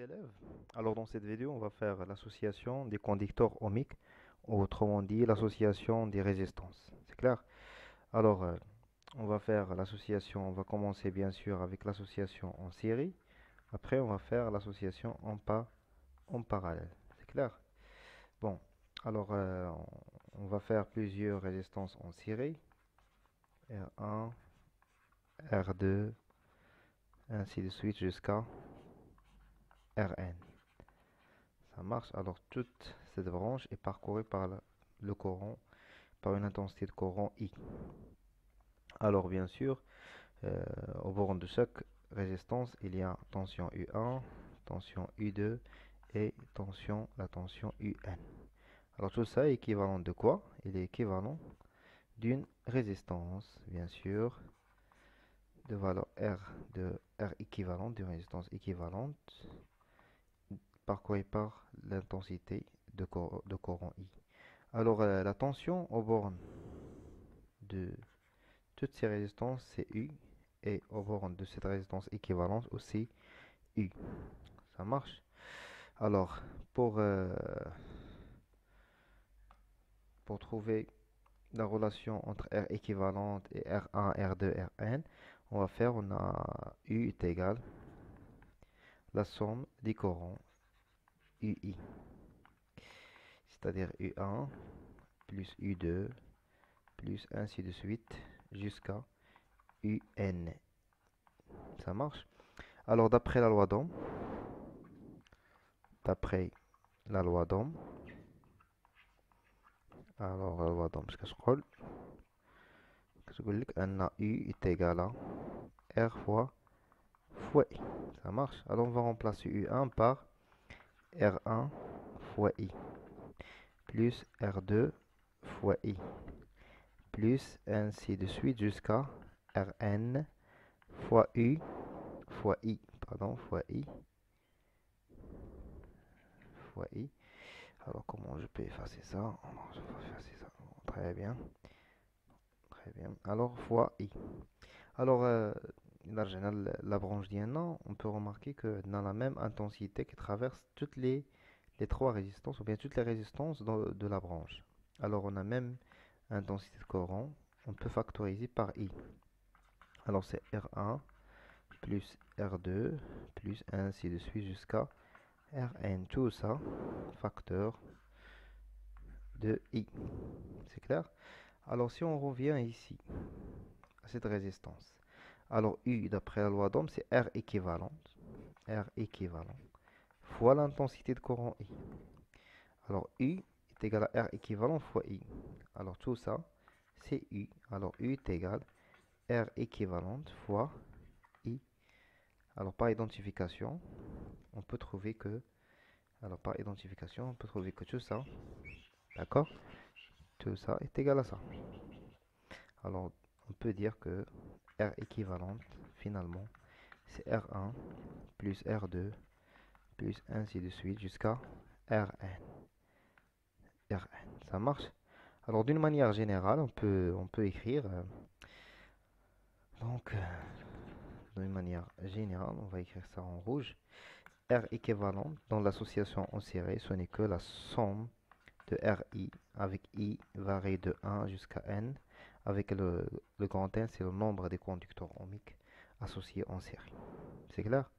élèves. Alors dans cette vidéo, on va faire l'association des conducteurs ohmiques, ou autrement dit l'association des résistances. C'est clair? Alors on va faire l'association, on va commencer bien sûr avec l'association en série. Après on va faire l'association en parallèle. C'est clair? Bon, alors on va faire plusieurs résistances en série. R1, R2, ainsi de suite jusqu'à Rn. Ça marche. Alors toute cette branche est parcourue par le courant, par une intensité de courant I. Alors bien sûr, au bord de chaque résistance, il y a tension U1, tension U2 et la tension UN. Alors tout ça est équivalent de quoi? Il est équivalent d'une résistance, bien sûr, de valeur R équivalente, d'une résistance équivalente, parcourue par l'intensité de courant I. Alors la tension au bornes de toutes ces résistances, c'est U, et au bornes de cette résistance équivalente aussi U. Ça marche? Alors, pour trouver la relation entre R équivalente et R1, R2, Rn, on a U est égal la somme des courants UI, c'est-à-dire U1 plus U2 plus ainsi de suite jusqu'à UN. Ça marche? Alors, d'après la loi d'Ohm, alors la loi d'Ohm, je scroll, un U est égal à R fois I. Ça marche? Alors, on va remplacer U1 par R1 fois I, plus R2 fois I, plus ainsi de suite jusqu'à Rn fois U fois I, pardon, fois I, fois I. Alors, comment je peux effacer ça? Alors, je vais effacer ça. Très bien. Très bien. Alors, fois I. Alors, en général, la branche d'IN1, on peut remarquer que dans la même intensité qui traverse toutes les trois résistances, ou bien toutes les résistances de la branche. Alors, on a même intensité de courant, on peut factoriser par I. Alors, c'est R1 plus R2 plus ainsi de suite jusqu'à Rn. Tout ça, facteur de I. C'est clair? Alors, si on revient ici, à cette résistance, alors U, d'après la loi d'Ohm, c'est R équivalente, fois l'intensité de courant I. Alors, U est égal à R équivalent fois I. Alors, tout ça, c'est U. Alors, U est égal à R équivalente fois I. Alors, par identification, on peut trouver que, tout ça, d'accord? Tout ça est égal à ça. Alors, on peut dire que R équivalente, finalement, c'est R1 plus R2 plus ainsi de suite jusqu'à Rn. Ça marche? Alors, d'une manière générale, on peut écrire, donc, d'une manière générale, on va écrire ça en rouge. R équivalent dans l'association en série, ce n'est que la somme de Ri avec I varié de 1 jusqu'à N, avec le grand N, c'est le nombre des conducteurs ohmiques associés en série. C'est clair?